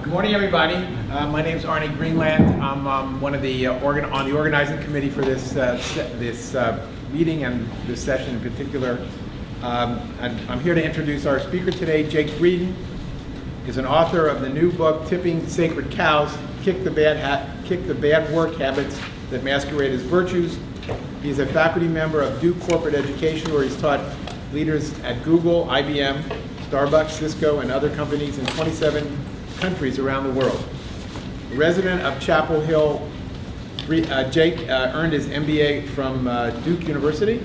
Good morning, everybody. My name is Arnie Greenland. I'm one of the on the organizing committee for this meeting and this session in particular. I'm here to introduce our speaker today. Jake Breeden is an author of the new book, Tipping Sacred Cows: Kick the Bad Work Habits That Masquerade as Virtues. He's a faculty member of Duke Corporate Education, where he's taught leaders at Google, IBM, Starbucks, Cisco, and other companies in 27 countries around the world. A resident of Chapel Hill, Jake earned his MBA from Duke University.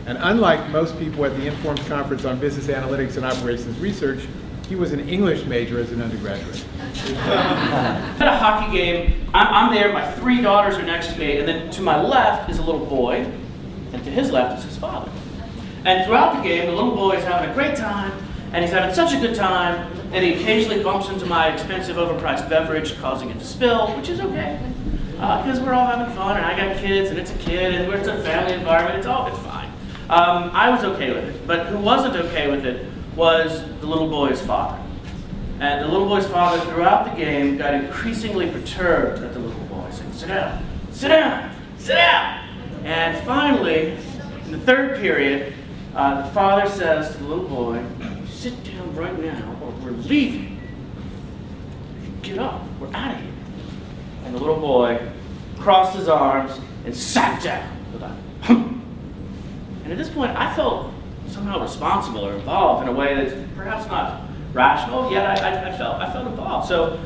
And unlike most people at the Informed Conference on Business Analytics and Operations Research, he was an English major as an undergraduate. At a hockey game, I'm there, my 3 daughters are next to me, and then to my left is a little boy, and to his left is his father. And throughout the game, the little boy is having a great time, and he's having such a good time that he occasionally bumps into my expensive, overpriced beverage, causing it to spill, which is okay, because we're all having fun, and I got kids, and it's a kid, and it's a family environment, it's fine. I was okay with it, but who wasn't okay with it was the little boy's father. And the little boy's father, throughout the game, got increasingly perturbed at the little boy, saying, "Sit down, sit down, sit down." And finally, in the third period, the father says to the little boy, "Sit down right now, or we're leaving. Get up, we're out of here." And the little boy crossed his arms and sat down with a hump. And at this point, I felt somehow responsible or involved in a way that's perhaps not rational, yet I felt involved. So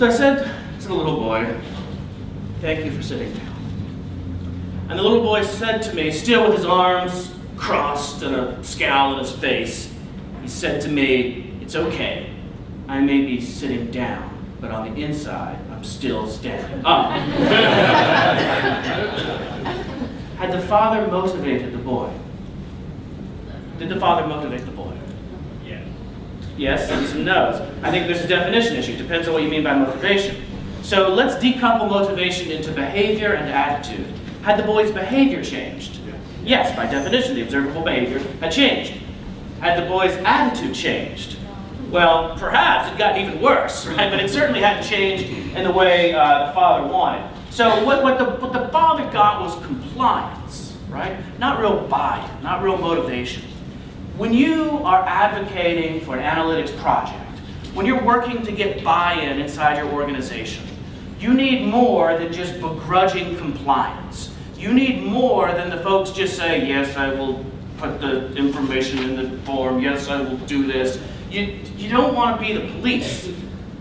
I said to the little boy, "Thank you for sitting down." And the little boy said to me, still with his arms crossed and a scowl on his face, he said to me, "It's okay. I may be sitting down, but on the inside, I'm still standing up." Had the father motivated the boy? Did the father motivate the boy? Yeah. Yes and some no's. I think there's a definition issue. Depends on what you mean by motivation. So let's decouple motivation into behavior and attitude. Had the boy's behavior changed? Yes, by definition, the observable behavior had changed. Had the boy's attitude changed? Well, perhaps it got even worse, right? But it certainly hadn't changed in the way the father wanted. So what the father got was compliance, right? Not real buy-in, not real motivation. When you are advocating for an analytics project, when you're working to get buy-in inside your organization, you need more than just begrudging compliance. You need more than the folks just say, "Yes, I will put the information in the form. Yes, I will do this." You don't want to be the police.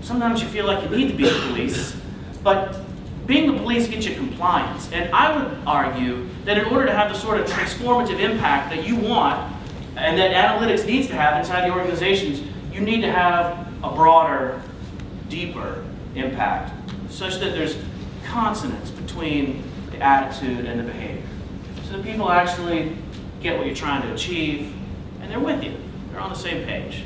Sometimes you feel like you need to be the police, but being the police gets you compliance. And I would argue that in order to have the sort of transformative impact that you want and that analytics needs to have inside the organizations, you need to have a broader, deeper impact, such that there's consonance between the attitude and the behavior. So that people actually get what you're trying to achieve, and they're with you. They're on the same page.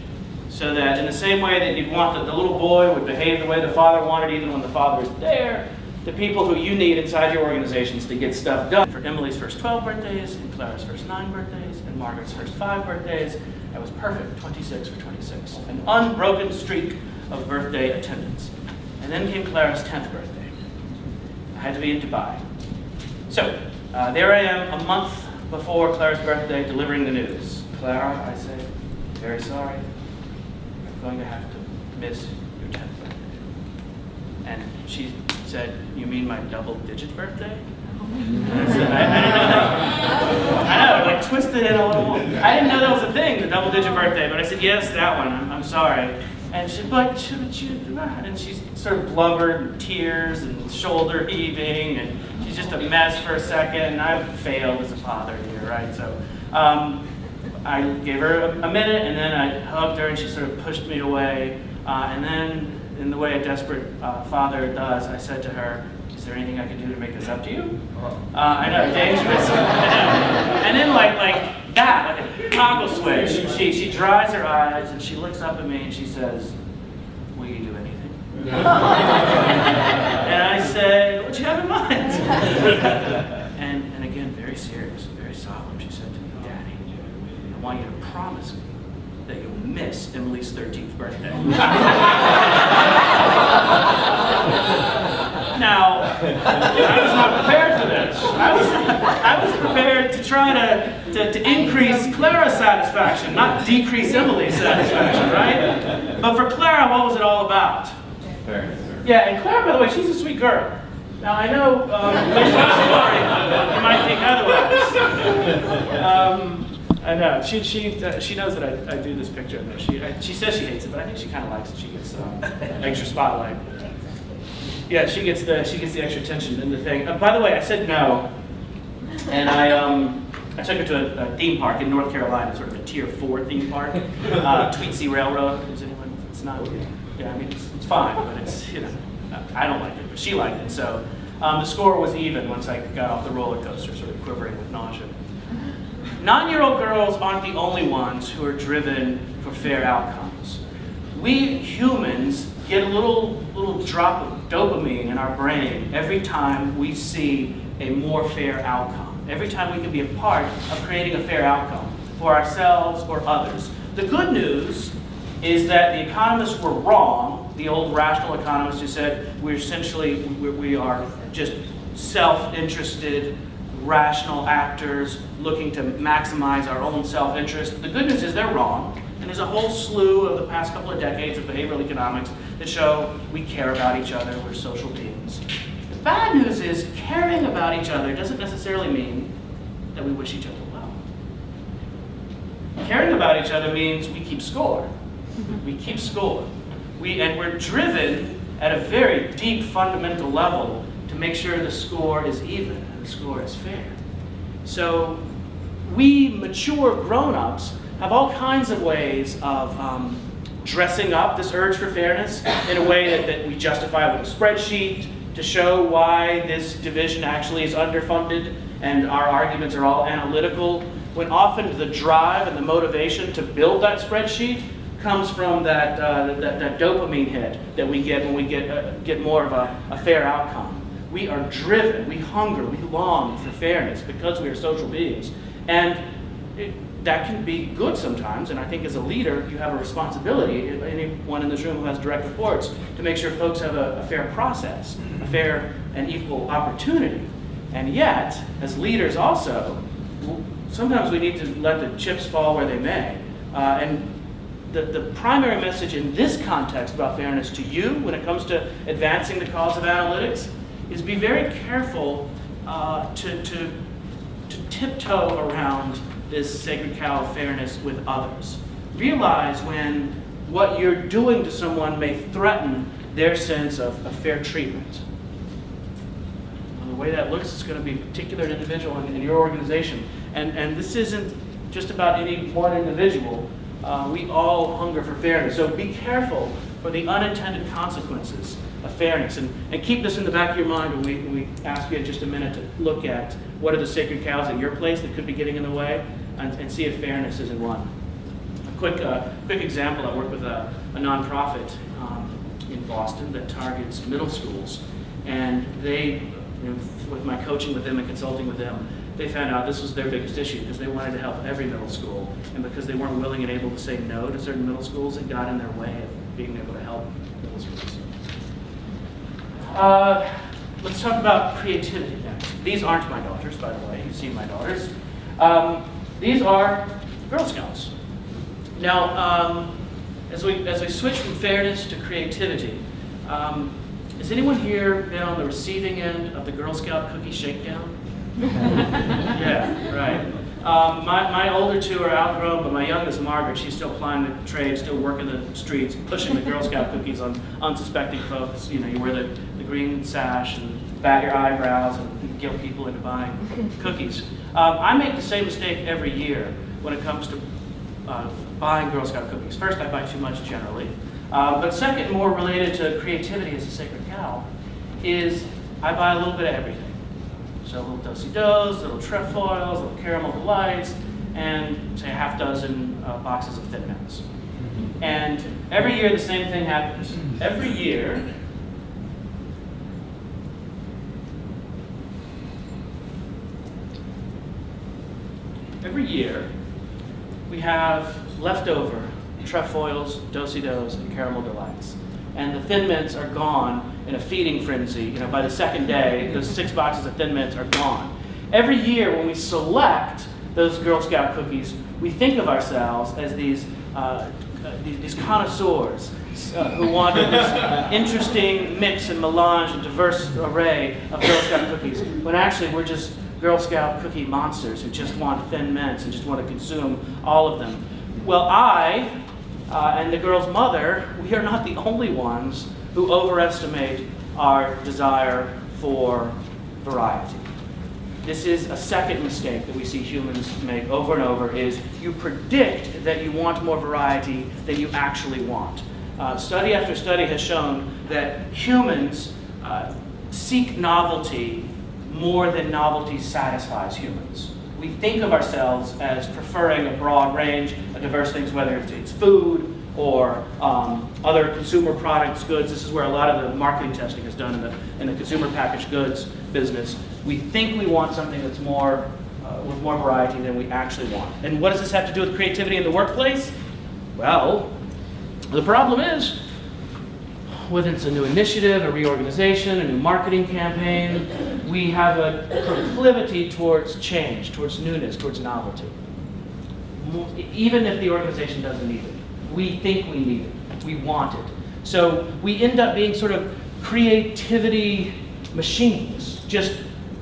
So that in the same way that you'd want that the little boy would behave the way the father wanted, even when the father is there, the people who you need inside your organizations to get stuff done. For Emily's first 12 birthdays, and Clara's first 9 birthdays, and Margaret's first 5 birthdays, it was perfect, 26 for 26. An unbroken streak of birthday attendance. And then came Clara's 10th birthday. I had to be in Dubai. So, there I am a month before Clara's birthday delivering the news. "Clara," I say, "very sorry. I'm going to have to miss your 10th birthday." And she said, "You mean my double-digit birthday?" And I said, I didn't know that. I know, like twisted it a little more. I didn't know that was a thing, the double-digit birthday, but I said, "Yes, that one, I'm sorry." And she said, "But shouldn't you do that?" And she sort of blubbered, and tears, and shoulder heaving, and she's just a mess for a second, and I've failed as a father here, right? So I gave her a minute, and then I hugged her, and she sort of pushed me away, and then, in the way a desperate father does, I said to her, "Is there anything I can do to make this up to you?" I know, dangerous. I know. And then like that, like a toggle switch, she dries her eyes and she looks up at me and she says, "Will you do anything?" And I said, "What do you have in mind?" and again, very serious, very solemn, she said to me, "Daddy, I want you to promise me that you'll miss Emily's 13th birthday." I was not prepared for this. I was prepared to try to increase Clara's satisfaction, not decrease Emily's satisfaction, right? But for Clara, what was it all about? Fairness. Yeah, and Clara, by the way, she's a sweet girl. Now, I know, based on the story, you might think otherwise. I know. She knows that I do this picture. She says she hates it, but I think she kind of likes it. She gets extra spotlight. Yeah, she gets the extra attention in the thing. By the way, I said no, and I took her to a theme park in North Carolina, sort of a tier 4 theme park, Tweetsy Railroad. Is anyone? It's not. Yeah, I mean it's fine, but it's I don't like it, but she liked it. So the score was even once I got off the roller coaster, sort of quivering with nausea. 9-year-old girls aren't the only ones who are driven for fair outcomes. We humans get a little drop of dopamine in our brain every time we see a more fair outcome. Every time we can be a part of creating a fair outcome for ourselves or others. The good news is that the economists were wrong, the old rational economists who said we are just self-interested, rational actors looking to maximize our own self-interest. The good news is they're wrong, and there's a whole slew of the past couple of decades of behavioral economics that show we care about each other, we're social beings. The bad news is caring about each other doesn't necessarily mean that we wish each other well. Caring about each other means we keep score. We keep score. And we're driven at a very deep fundamental level to make sure the score is even and the score is fair. So we mature grown-ups have all kinds of ways of dressing up this urge for fairness in a way that we justify with a spreadsheet to show why this division actually is underfunded, and our arguments are all analytical, when often the drive and the motivation to build that spreadsheet comes from that dopamine hit that we get when we get more of a fair outcome. We are driven, we hunger, we long for fairness because we are social beings. And that can be good sometimes, and I think as a leader, you have a responsibility, anyone in this room who has direct reports, to make sure folks have a fair process, a fair and equal opportunity. And yet, as leaders also, sometimes we need to let the chips fall where they may. And the primary message in this context about fairness to you when it comes to advancing the cause of analytics is be very careful to tiptoe around this sacred cow of fairness with others. Realize when what you're doing to someone may threaten their sense of fair treatment. And the way that looks is going to be a particular individual in your organization. And this isn't just about any one individual. We all hunger for fairness. So be careful for the unintended consequences of fairness. And keep this in the back of your mind when we ask you in just a minute to look at what are the sacred cows at your place that could be getting in the way, and see if fairness isn't one. A quick example, I work with a nonprofit in Boston that targets middle schools. And they, with my coaching with them and consulting with them, they found out this was their biggest issue because they wanted to help every middle school. And because they weren't willing and able to say no to certain middle schools, it got in their way of being able to help middle schools. Let's talk about creativity next. These aren't my daughters, by the way. You've seen my daughters. These are Girl Scouts. Now, as we switch from fairness to creativity, has anyone here been on the receiving end of the Girl Scout cookie shakedown? Yeah, right. My older two are outgrown, but my youngest, Margaret, she's still plying the trade, still working the streets, pushing the Girl Scout cookies on unsuspecting folks. You wear the green sash and bat your eyebrows and guilt people into buying cookies. I make the same mistake every year when it comes to buying Girl Scout cookies. First, I buy too much generally. But second, more related to creativity as a sacred cow, is I buy a little bit of everything. So little do-si-dos, little trefoils, little caramel delights, and say a half dozen boxes of Thin Mints. And every year the same thing happens. Every year, we have leftover trefoils, do-si-dos, and caramel delights. and the Thin Mints are gone in a feeding frenzy. You know, by the second day, those 6 boxes of Thin Mints are gone. Every year when we select those Girl Scout cookies, we think of ourselves as these connoisseurs who wanted this interesting mix and melange and diverse array of Girl Scout cookies, when actually we're just Girl Scout cookie monsters who just want Thin Mints and just want to consume all of them. Well, I and the girl's mother, we are not the only ones who overestimate our desire for variety. This is a second mistake that we see humans make over and over, is you predict that you want more variety than you actually want. Study after study has shown that humans seek novelty more than novelty satisfies humans. We think of ourselves as preferring a broad range of diverse things, whether it's food or other consumer products, goods. This is where a lot of the marketing testing is done in the consumer packaged goods business. We think we want something that's more with more variety than we actually want. And what does this have to do with creativity in the workplace? Well, the problem is, whether it's a new initiative, a reorganization, a new marketing campaign, we have a proclivity towards change, towards newness, towards novelty. Even if the organization doesn't need it. We think we need it. We want it. So we end up being sort of creativity machines, just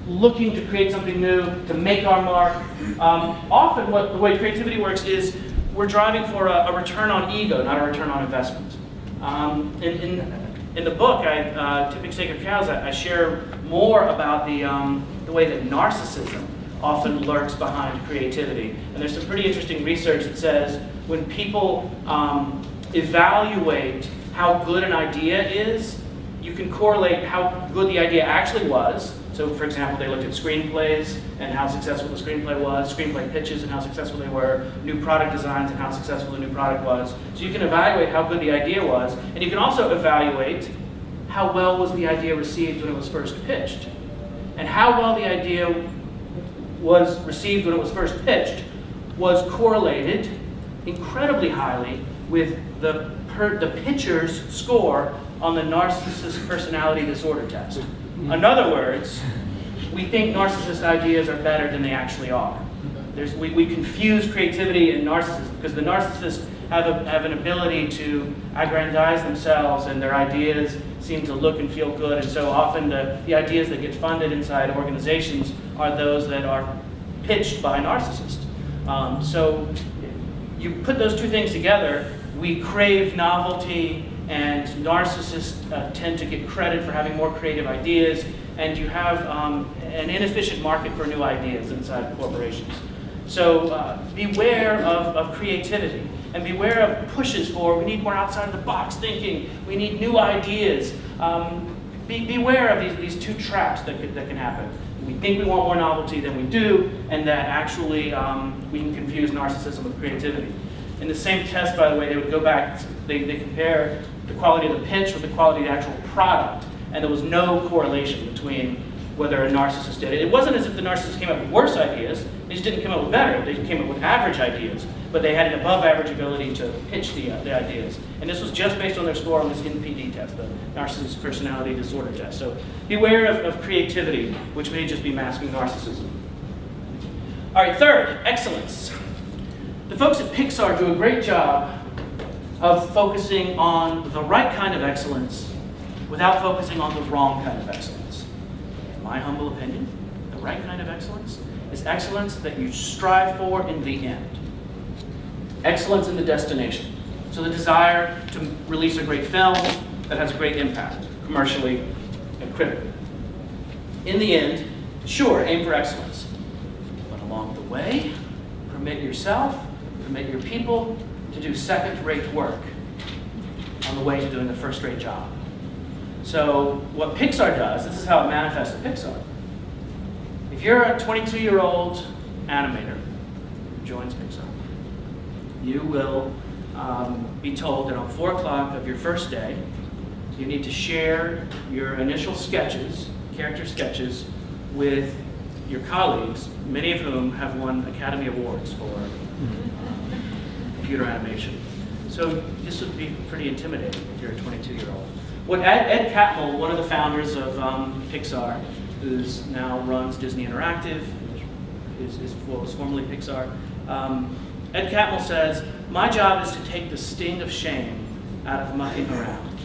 looking to create something new, to make our mark. Often the way creativity works is we're driving for a return on ego, not a return on investment. In the book, Tipping Sacred Cows, I share more about the way that narcissism often lurks behind creativity. And there's some pretty interesting research that says when people evaluate how good an idea is, you can correlate how good the idea actually was. So, for example, they looked at screenplays and how successful the screenplay was, screenplay pitches and how successful they were, new product designs and how successful the new product was. So you can evaluate how good the idea was, and you can also evaluate how well was the idea received when it was first pitched. And how well the idea was received when it was first pitched was correlated incredibly highly with the pitcher's score on the narcissist personality disorder test. In other words, we think narcissist ideas are better than they actually are. We confuse creativity and narcissism because the narcissists have an ability to aggrandize themselves, and their ideas seem to look and feel good. And so often the ideas that get funded inside organizations are those that are pitched by narcissists. So you put those two things together, we crave novelty, and narcissists tend to get credit for having more creative ideas, and you have an inefficient market for new ideas inside corporations. So beware of creativity, and beware of pushes for, we need more outside of the box thinking, we need new ideas. Beware of these two traps that can happen. We think we want more novelty than we do, and that actually we can confuse narcissism with creativity. In the same test, by the way, they would go back, they compare the quality of the pitch with the quality of the actual product, and there was no correlation between whether a narcissist did it. It wasn't as if the narcissist came up with worse ideas, they just didn't come up with better, they came up with average ideas, but they had an above average ability to pitch the ideas. And this was just based on their score on this NPD test, the Narcissist Personality Disorder Test. So beware of creativity, which may just be masking narcissism. All right, third, excellence. The folks at Pixar do a great job of focusing on the right kind of excellence without focusing on the wrong kind of excellence. In my humble opinion, the right kind of excellence is excellence that you strive for in the end. Excellence in the destination. So the desire to release a great film that has a great impact, commercially and critically. In the end, sure, aim for excellence. But along the way, permit yourself, permit your people to do second-rate work on the way to doing a first-rate job. So what Pixar does, this is how it manifests at Pixar. If you're a 22-year-old animator who joins Pixar, you will be told that on 4 o'clock of your first day, you need to share your initial sketches, character sketches, with your colleagues, many of whom have won Academy Awards for computer animation. So this would be pretty intimidating if you're a 22-year-old. What Ed Catmull, one of the founders of Pixar, who now runs Disney Interactive, is what was formerly Pixar, Ed Catmull says, "My job is to take the sting of shame out of mucking around."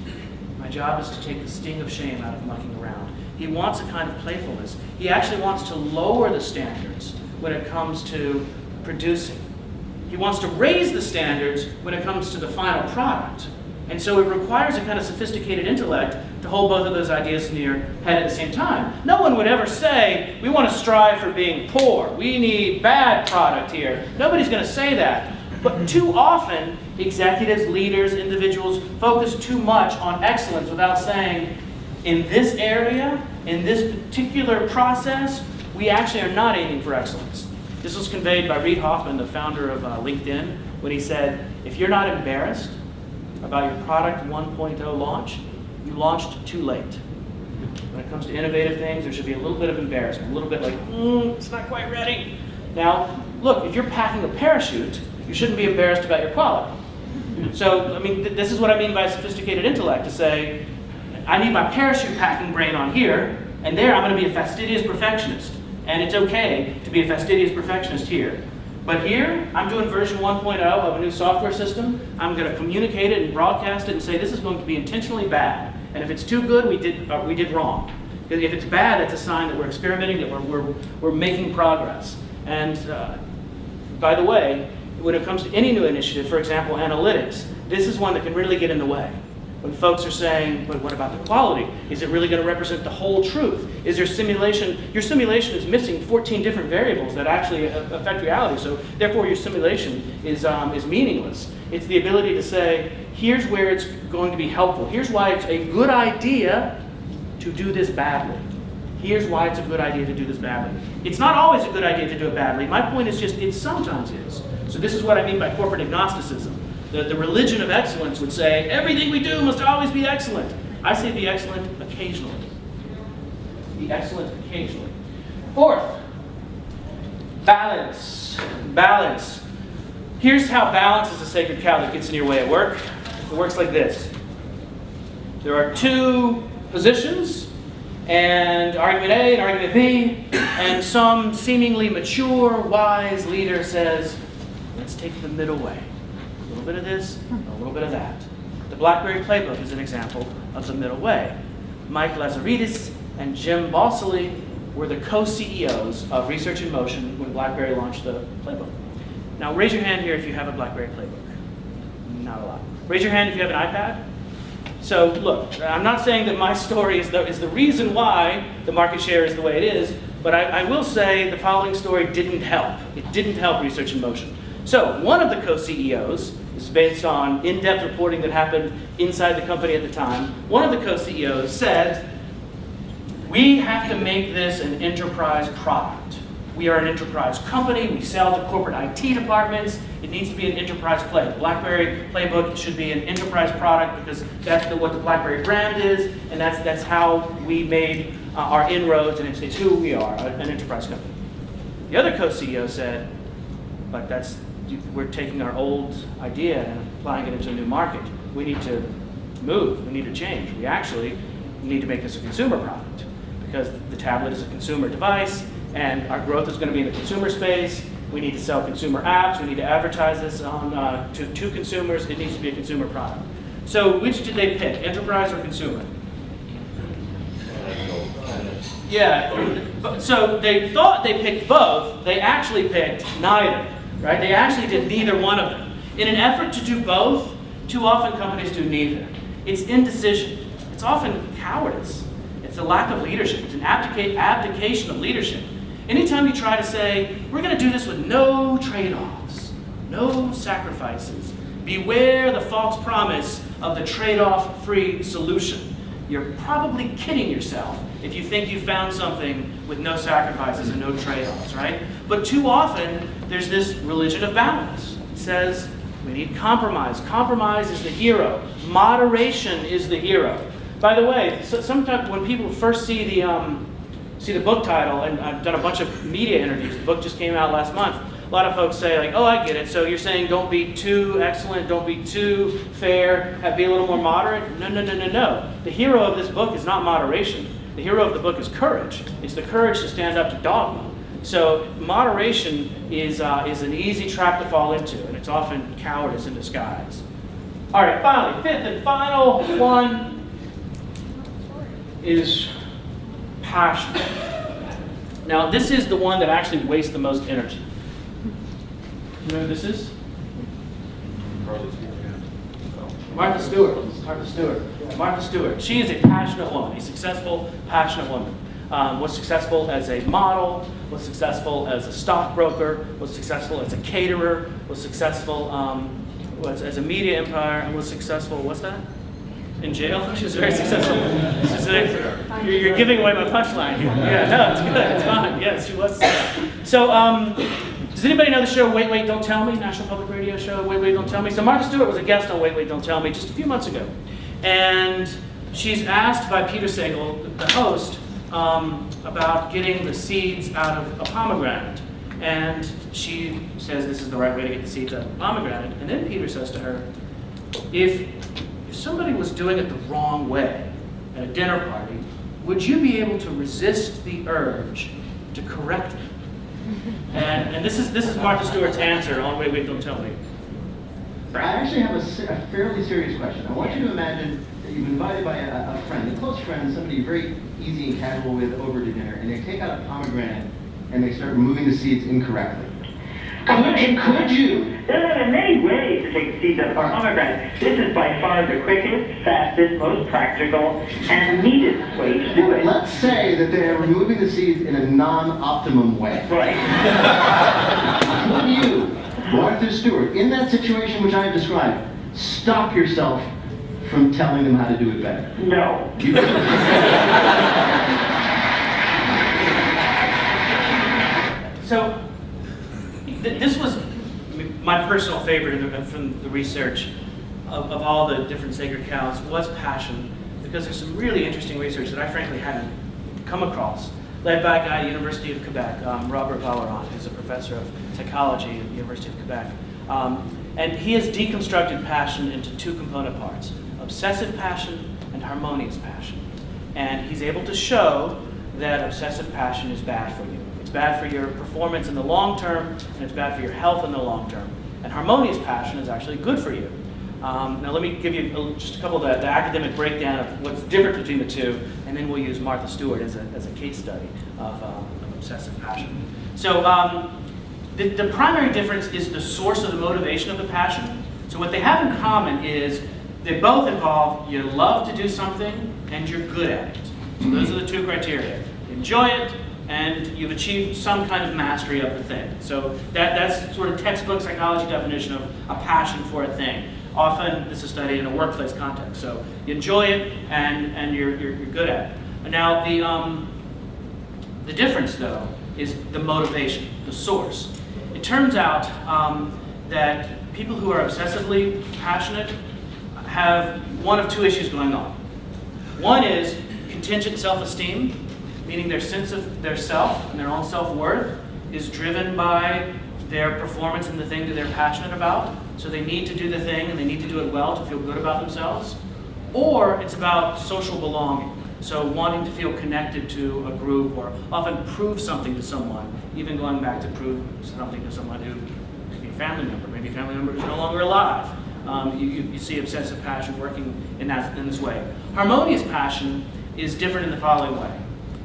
My job is to take the sting of shame out of mucking around. He wants a kind of playfulness. He actually wants to lower the standards when it comes to producing. He wants to raise the standards when it comes to the final product. And so it requires a kind of sophisticated intellect to hold both of those ideas in your head at the same time. No one would ever say, we want to strive for being poor. We need bad product here. Nobody's going to say that. But too often, executives, leaders, individuals focus too much on excellence without saying, in this area, in this particular process, we actually are not aiming for excellence. This was conveyed by Reid Hoffman, the founder of LinkedIn, when he said, if you're not embarrassed about your product 1.0 launch, you launched too late. When it comes to innovative things, there should be a little bit of embarrassment, a little bit like, it's not quite ready. Now, look, if you're packing a parachute, you shouldn't be embarrassed about your quality. So, I mean, this is what I mean by sophisticated intellect, to say, I need my parachute packing brain on here, and there I'm going to be a fastidious perfectionist. And it's okay to be a fastidious perfectionist here. But here, I'm doing version 1.0 of a new software system. I'm going to communicate it and broadcast it and say this is going to be intentionally bad. And if it's too good, we did wrong. If it's bad, that's a sign that we're experimenting, that we're making progress. And by the way, when it comes to any new initiative, for example, analytics, this is one that can really get in the way. When folks are saying, but what about the quality? Is it really going to represent the whole truth? Is your simulation is missing 14 different variables that actually affect reality, so therefore your simulation is meaningless. It's the ability to say, here's where it's going to be helpful. Here's why it's a good idea to do this badly. Here's why it's a good idea to do this badly. It's not always a good idea to do it badly. My point is just, it sometimes is. So this is what I mean by corporate agnosticism. The religion of excellence would say, everything we do must always be excellent. I say be excellent occasionally. Be excellent occasionally. Fourth, balance. Balance. Here's how balance is a sacred cow that gets in your way at work. It works like this. There are two positions, and argument A and argument B, and some seemingly mature, wise leader says, let's take the middle way. A little bit of this, a little bit of that. The BlackBerry Playbook is an example of the middle way. Mike Lazaridis and Jim Balsillie were the co-CEOs of Research in Motion when BlackBerry launched the Playbook. Now raise your hand here if you have a BlackBerry Playbook. Not a lot. Raise your hand if you have an iPad. So look, I'm not saying that my story is the reason why the market share is the way it is, but I will say the following story didn't help. It didn't help Research in Motion. So one of the co-CEOs, this is based on in-depth reporting that happened inside the company at the time, one of the co-CEOs said, we have to make this an enterprise product. We are an enterprise company, we sell to corporate IT departments, it needs to be an enterprise play. The BlackBerry Playbook should be an enterprise product because that's what the BlackBerry brand is, and that's how we made our inroads, and it's who we are, an enterprise company. The other co-CEO said, but we're taking our old idea and applying it into a new market. We need to move, we need to change. We actually need to make this a consumer product because the tablet is a consumer device and our growth is going to be in the consumer space. We need to sell consumer apps, we need to advertise this to consumers. It needs to be a consumer product. So which did they pick, enterprise or consumer? Yeah, so they thought they picked both, they actually picked neither. Right? They actually did neither one of them. In an effort to do both, too often companies do neither. It's indecision. It's often cowardice. It's a lack of leadership. It's an abdication of leadership. Anytime you try to say, we're going to do this with no trade-offs, no sacrifices, beware the false promise of the trade-off free solution. You're probably kidding yourself if you think you found something with no sacrifices and no trade-offs, right? But too often, there's this religion of balance. It says, we need compromise. Compromise is the hero. Moderation is the hero. By the way, sometimes when people first see the book title, and I've done a bunch of media interviews, the book just came out last month, a lot of folks say like, oh, I get it. So you're saying don't be too excellent, don't be too fair, be a little more moderate? No, no, no, no, no. The hero of this book is not moderation. The hero of the book is courage. It's the courage to stand up to dogma. So moderation is an easy trap to fall into, and it's often cowardice in disguise. All right, finally, fifth and final one is passion. Now, this is the one that actually wastes the most energy. You know who this is? Martha Stewart. Martha Stewart. Martha Stewart. She is a passionate woman, a successful, passionate woman. Was successful as a model, was successful as a stockbroker, was successful as a caterer, was successful was as a media empire, and was successful, what's that? In jail? She was very successful. You're giving away my punchline here. Yeah, no, it's good, it's fine. Yes, she was. So, does anybody know the show Wait, Wait, Don't Tell Me? National Public Radio show, Wait, Wait, Don't Tell Me. So Martha Stewart was a guest on Wait, Wait, Don't Tell Me just a few months ago. And she's asked by Peter Sagal, the host, about getting the seeds out of a pomegranate. And she says this is the right way to get the seeds out of a pomegranate. And then Peter says to her, if somebody was doing it the wrong way at a dinner party, would you be able to resist the urge to correct them? And this is Martha Stewart's answer on Wait, Wait, Don't Tell Me. I actually have a fairly serious question. I want you to imagine that you've been invited by a friend, a close friend, somebody you're very easy and casual with over to dinner, and they take out a pomegranate and they start removing the seeds incorrectly. Could you? There are many ways to take the seeds out of pomegranate. This is by far the quickest, fastest, most practical, and neatest way to do it. Let's say that they're removing the seeds in a non-optimum way. Right. Could you, Martha Stewart, in that situation which I have described, stop yourself from telling them how to do it better? No. So, this was my personal favorite from the research of all the different sacred cows was passion, because there's some really interesting research that I frankly hadn't come across, led by a guy at the University of Quebec, Robert Vallerand, who's a professor of psychology at the University of Quebec. And he has deconstructed passion into two component parts, obsessive passion and harmonious passion. And he's able to show that obsessive passion is bad for you. It's bad for your performance in the long term, and it's bad for your health in the long term. And harmonious passion is actually good for you. Now let me give you just a couple of the academic breakdown of what's different between the two, and then we'll use Martha Stewart as a case study of obsessive passion. So the primary difference is the source of the motivation of the passion. So what they have in common is they both involve you love to do something and you're good at it. So those are the two criteria. You enjoy it, and you've achieved some kind of mastery of the thing. So that's sort of textbook psychology definition of a passion for a thing. Often this is studied in a workplace context. So you enjoy it and you're good at it. Now the difference though is the motivation, the source. It turns out that people who are obsessively passionate have one of two issues going on. One is contingent self-esteem, meaning their sense of their self and their own self-worth is driven by their performance in the thing that they're passionate about. So they need to do the thing and they need to do it well to feel good about themselves. Or it's about social belonging. So wanting to feel connected to a group or often prove something to someone, even going back to prove something to someone who may be a family member, maybe a family member who's no longer alive. You see obsessive passion working in this way. Harmonious passion is different in the following way.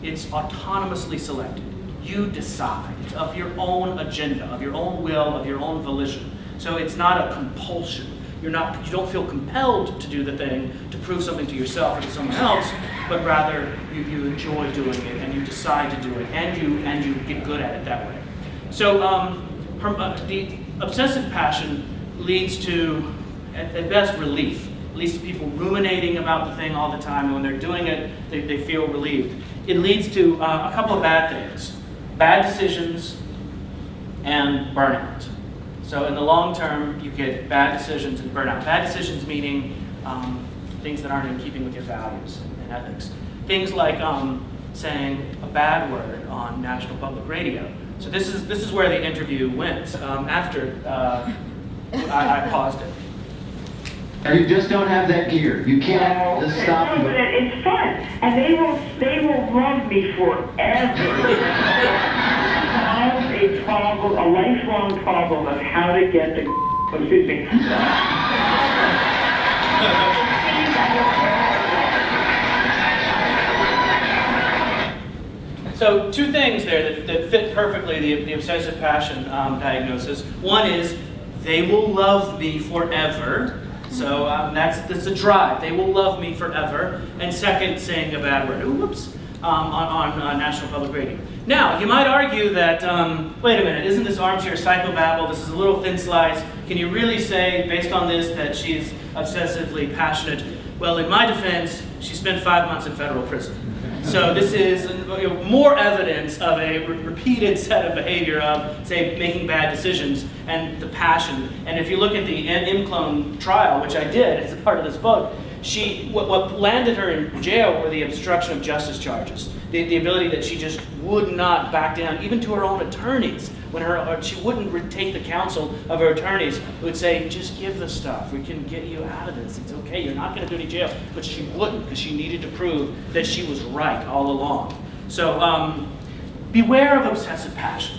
It's autonomously selected. You decide. It's of your own agenda, of your own will, of your own volition. So it's not a compulsion. You don't feel compelled to do the thing to prove something to yourself or to someone else, but rather you enjoy doing it and you decide to do it and you get good at it that way. So the obsessive passion leads to, at best, relief. It leads to people ruminating about the thing all the time, and when they're doing it, they feel relieved. It leads to a couple of bad things. Bad decisions and burnout. So in the long term, you get bad decisions and burnout. Bad decisions meaning things that aren't in keeping with your values and ethics. Things like saying a bad word on National Public Radio So this is where the interview went after I paused it. You just don't have that gear. You can't just stop. No, but it's fun, and they will love me forever. Solve a problem, a lifelong problem of how to get the. Excuse me. So two things there that fit perfectly the obsessive passion diagnosis. One is they will love me forever. So that's a drive. They will love me forever. And second, saying a bad word. Ooh, whoops. On National Public Radio. Now, you might argue that, wait a minute, isn't this armchair psychobabble? This is a little thin slice. Can you really say, based on this, that she's obsessively passionate? Well, in my defense, she spent 5 months in federal prison. So this is more evidence of a repeated set of behavior of, say, making bad decisions and the passion. And if you look at the IMCLONE trial, which I did as a part of this book, what landed her in jail were the obstruction of justice charges. The ability that she just would not back down, even to her own attorneys. When she wouldn't take the counsel of her attorneys, who would say, just give the stuff, we can get you out of this, it's okay, you're not going to do any jail. But she wouldn't, because she needed to prove that she was right all along. So beware of obsessive passion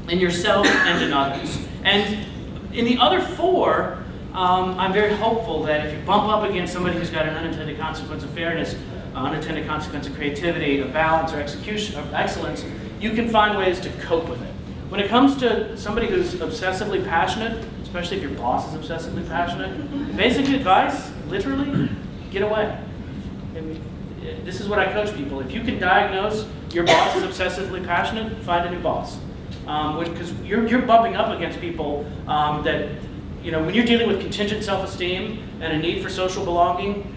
in yourself and in others. And in the other four, I'm very hopeful that if you bump up against somebody who's got an unintended consequence of fairness, unintended consequence of creativity, of balance, or execution, of excellence, you can find ways to cope with it. When it comes to somebody who's obsessively passionate, especially if your boss is obsessively passionate, basic advice, literally, get away. I mean, this is what I coach people. If you can diagnose your boss is obsessively passionate, find a new boss. Because you're bumping up against people that, when you're dealing with contingent self-esteem and a need for social belonging,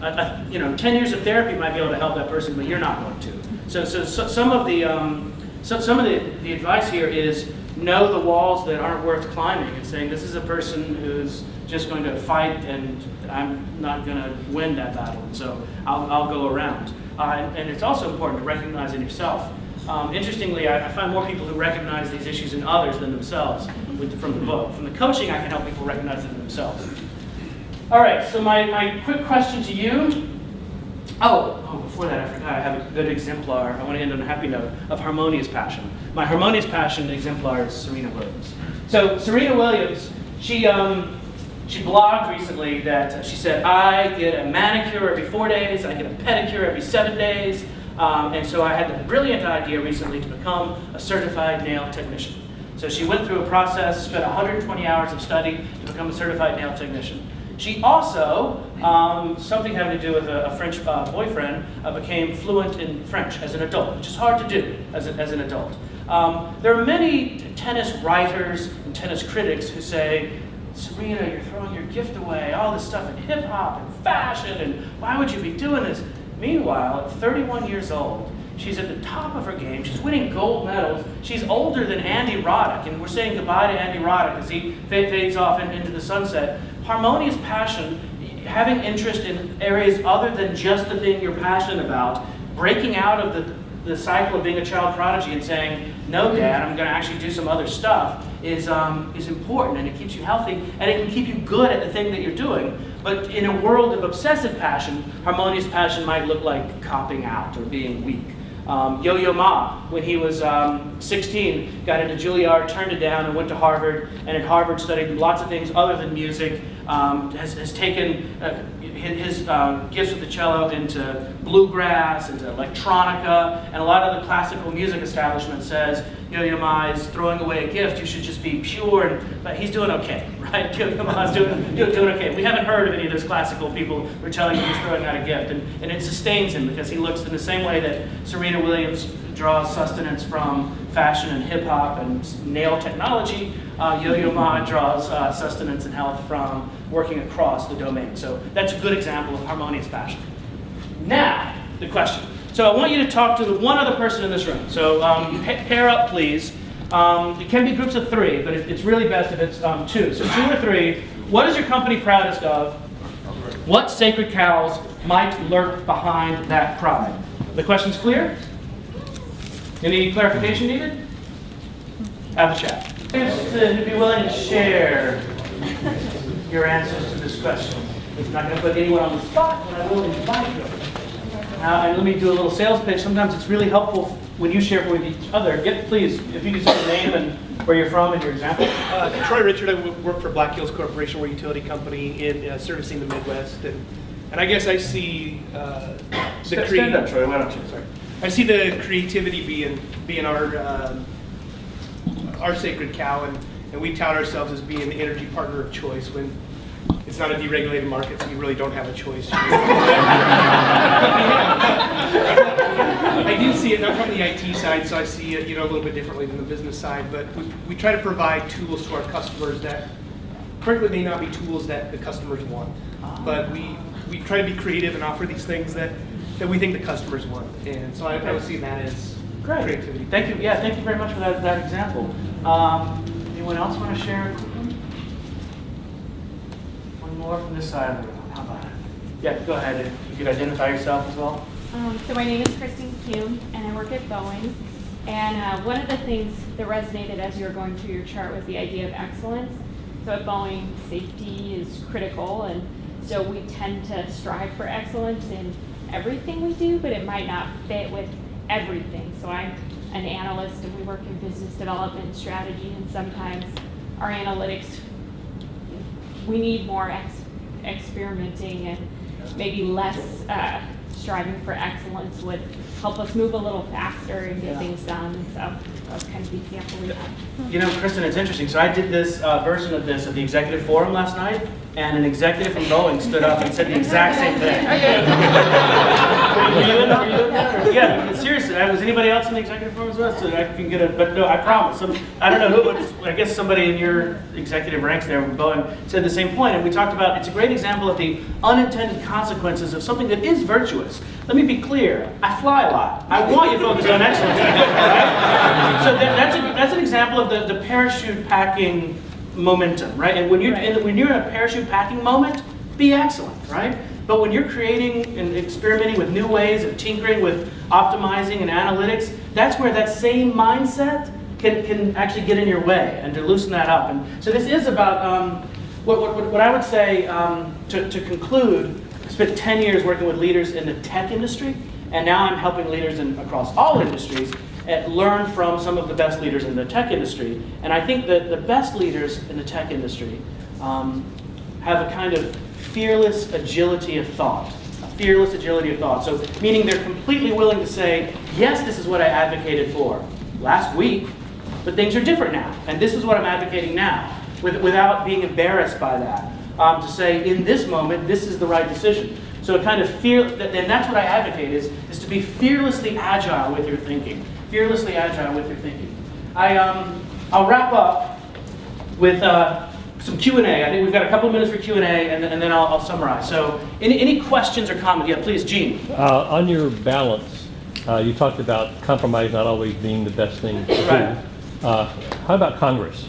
10 years of therapy might be able to help that person, but you're not going to. So some of the advice here is know the walls that aren't worth climbing, and saying this is a person who's just going to fight and I'm not going to win that battle, so I'll go around. And it's also important to recognize in yourself. Interestingly, I find more people who recognize these issues in others than themselves from the book. From the coaching, I can help people recognize it in themselves. All right, so my quick question to you. Oh, before that, I forgot I have a good exemplar. I want to end on a happy note of harmonious passion. My harmonious passion exemplar is Serena Williams. So Serena Williams, she blogged recently that she said, I get a manicure every 4 days, I get a pedicure every 7 days, and so I had the brilliant idea recently to become a certified nail technician. So she went through a process, spent 120 hours of study to become a certified nail technician. She also, something having to do with a French boyfriend, became fluent in French as an adult, which is hard to do as an adult. There are many tennis writers and tennis critics who say, Serena, you're throwing your gift away, all this stuff in hip hop and fashion, and why would you be doing this? Meanwhile, at 31 years old, she's at the top of her game. She's winning gold medals. She's older than Andy Roddick, and we're saying goodbye to Andy Roddick as he fades off into the sunset. Harmonious passion, having interest in areas other than just the thing you're passionate about, breaking out of the cycle of being a child prodigy and saying, no, Dad, I'm going to actually do some other stuff, is important, and it keeps you healthy, and it can keep you good at the thing that you're doing. But in a world of obsessive passion, harmonious passion might look like copping out or being weak. Yo-Yo Ma, when he was 16, got into Juilliard, turned it down, and went to Harvard, and at Harvard studied lots of things other than music, has taken his gifts with the cello into bluegrass, into electronica, and a lot of the classical music establishment says, Yo-Yo Ma is throwing away a gift, you should just be pure, but he's doing okay, right? Yo-Yo Ma is doing okay. We haven't heard of any of those classical people who are telling you he's throwing out a gift, and it sustains him because he looks in the same way that Serena Williams draws sustenance from fashion and hip hop and nail technology. Yo-Yo Ma draws sustenance and health from working across the domain. So that's a good example of harmonious passion. Now, the question. So I want you to talk to one other person in this room. So pair up, please. It can be groups of 3, but it's really best if it's 2. So 2 or 3. What is your company proudest of? What sacred cows might lurk behind that pride? The question's clear? Any clarification needed? Have a chat. Who'd be willing to share your answers to this question? I'm not going to put anyone on the spot, but I will invite you. Now, and let me do a little sales pitch. Sometimes it's really helpful when you share with each other. Please, if you can say your name and where you're from and your example. Troy Richard, I work for Black Hills Corporation. We're a utility company in servicing the Midwest, and I guess I see Stand up, Troy. Why don't you? Sorry, I see the creativity being our sacred cow, and we tout ourselves as being the energy partner of choice when it's not a deregulated market, so you really don't have a choice. I do see it, I'm from the IT side, so I see it a little bit differently than the business side, but we try to provide tools to our customers that frankly may not be tools that the customers want. But we try to be creative and offer these things that we think the customers want. And so I would see that as creativity. Thank you. Yeah, thank you very much for that example. Anyone else want to share a quick one? One more from this side of the room. How about it? Yeah, go ahead. If you could identify yourself as well. So my name is Kristen Kuhn, and I work at Boeing. And one of the things that resonated as you were going through your chart was the idea of excellence. So at Boeing, safety is critical, and so we tend to strive for excellence in everything we do, but it might not fit with everything. So I'm an analyst, and we work in business development and strategy, and sometimes our analytics, we need more experimenting and maybe less striving for excellence would help us move a little faster and get things done. So that's kind of the example we have. Kristen, it's interesting. So I did this version of this at the executive forum last night, and an executive from Boeing stood up and said the exact same thing. Were you in there? Yeah, seriously. Was anybody else in the executive forum as well? So I can get but no, I promise. I don't know who it was. I guess somebody in your executive ranks there with Boeing said the same point, and we talked about it's a great example of the unintended consequences of something that is virtuous. Let me be clear. I fly a lot. I want you to focus on excellence. Right? So that's an example of the parachute packing momentum, right? And when you're in a parachute packing moment, be excellent, right? But when you're creating and experimenting with new ways of tinkering with optimizing and analytics, that's where that same mindset can actually get in your way and to loosen that up. And so this is about what I would say to conclude. I spent 10 years working with leaders in the tech industry, and now I'm helping leaders across all industries learn from some of the best leaders in the tech industry. And I think that the best leaders in the tech industry have a kind of fearless agility of thought. So meaning they're completely willing to say, yes, this is what I advocated for last week, but things are different now. And this is what I'm advocating now, without being embarrassed by that. To say, in this moment, this is the right decision. So a kind of and that's what I advocate, is to be fearlessly agile with your thinking. I'll wrap up with some Q&A. I think we've got a couple of minutes for Q&A, and then I'll summarize. So any questions or comments? Yeah, please, Gene. On your balance, you talked about compromise not always being the best thing to do. Right. How about Congress?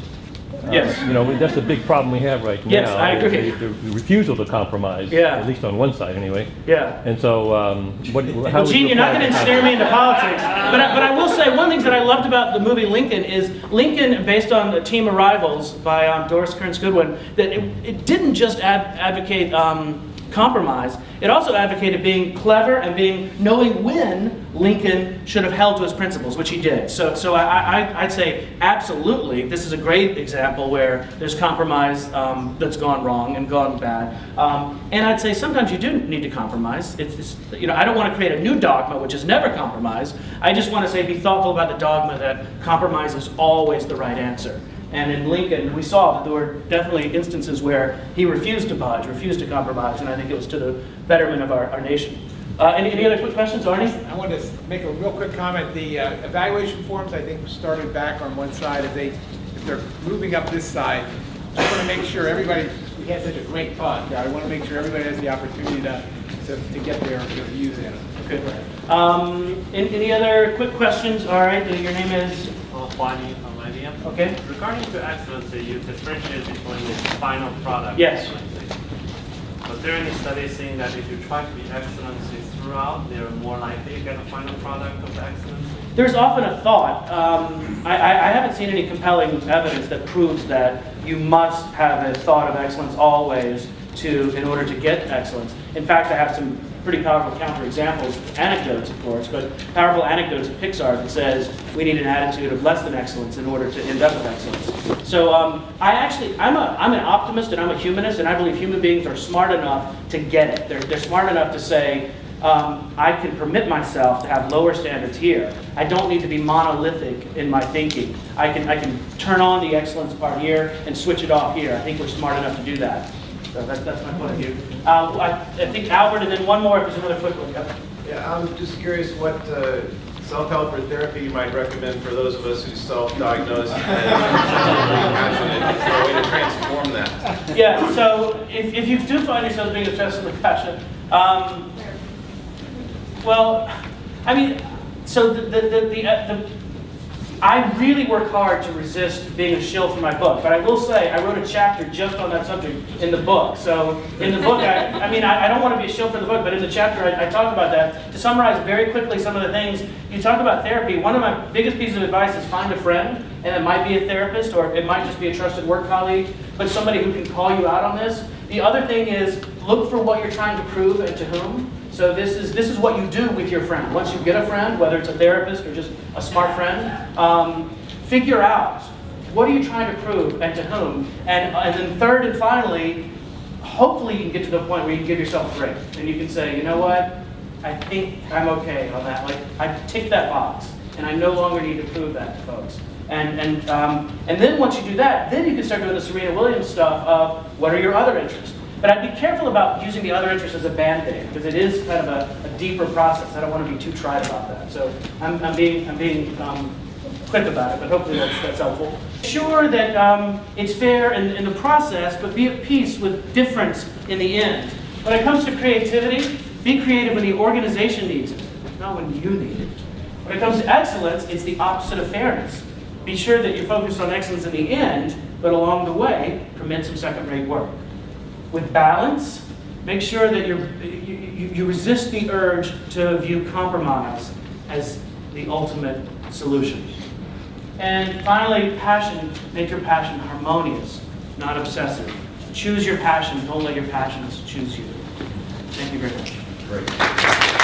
Yes. That's a big problem we have right now. Yes, I agree. The refusal to compromise, Yeah. at least on one side anyway. Yeah. And so, how would Gene, you you're not apply going to that? ensnare me into politics. But I will say one thing that I loved about the movie Lincoln is Lincoln, based on the Team of Rivals by Doris Kearns Goodwin, that it didn't just advocate compromise. It also advocated being clever and knowing when Lincoln should have held to his principles, which he did. So I'd say absolutely, this is a great example where there's compromise that's gone wrong and gone bad. And I'd say sometimes you do need to compromise. I don't want to create a new dogma, which is never compromise. I just want to say be thoughtful about the dogma that compromise is always the right answer. And in Lincoln, we saw that there were definitely instances where he refused to budge, refused to compromise, and I think it was to the betterment of our nation. Any other quick questions, Arnie? I wanted to make a real quick comment. The evaluation forms, I think, started back on one side. If they're moving up this side, I want to make sure everybody, we had such a great talk. I want to make sure everybody has the opportunity to get their views in. Okay. Any other quick questions? All right, your name is? Juani from IBM. Okay. Regarding to excellence, you differentiate between the final product. Yes. Was there any studies saying that if you try to be excellent throughout, they're more likely to get a final product of excellence? There's often a thought, I haven't seen any compelling evidence that proves that you must have a thought of excellence always in order to get excellence. In fact, I have some pretty powerful counterexamples, anecdotes of course, but powerful anecdotes of Pixar that says we need an attitude of less than excellence in order to end up with excellence. So I'm an optimist and I'm a humanist, and I believe human beings are smart enough to get it. They're smart enough to say, I can permit myself to have lower standards here. I don't need to be monolithic in my thinking. I can turn on the excellence part here and switch it off here. I think we're smart enough to do that. So that's my point of view. I think Albert, and then one more, if there's another quick one. Yep. Yeah, I'm just curious what self-help or therapy you might recommend for those of us who self-diagnose as passionate. Is there a way to transform that? Yeah, so if you do find yourself being obsessively passionate, well, I mean, so I really work hard to resist being a shill for my book, but I will say I wrote a chapter just on that subject in the book. So in the book, I don't want to be a shill for the book, but in the chapter I talk about that. To summarize very quickly some of the things, you talk about therapy. One of my biggest pieces of advice is find a friend, and it might be a therapist, or it might just be a trusted work colleague, but somebody who can call you out on this. The other thing is look for what you're trying to prove and to whom. So this is what you do with your friend. Once you get a friend, whether it's a therapist or just a smart friend, figure out what are you trying to prove and to whom. And then third and finally, hopefully you can get to the point where you can give yourself a break. And you can say, you know what, I think I'm okay on that. Like, I ticked that box, and I no longer need to prove that to folks. And then once you do that, then you can start doing the Serena Williams stuff of what are your other interests. But I'd be careful about using the other interest as a band-aid, because it is kind of a deeper process. I don't want to be too trite about that. So I'm being quick about it, but hopefully that's helpful. Sure that it's fair in the process, but be at peace with difference in the end. When it comes to creativity, be creative when the organization needs it, not when you need it. When it comes to excellence, it's the opposite of fairness. Be sure that you're focused on excellence in the end, but along the way, permit some second-rate work. With balance, make sure that you resist the urge to view compromise as the ultimate solution. And finally, passion. Make your passion harmonious, not obsessive. Choose your passion. Don't let your passions choose you. Thank you very much. Great.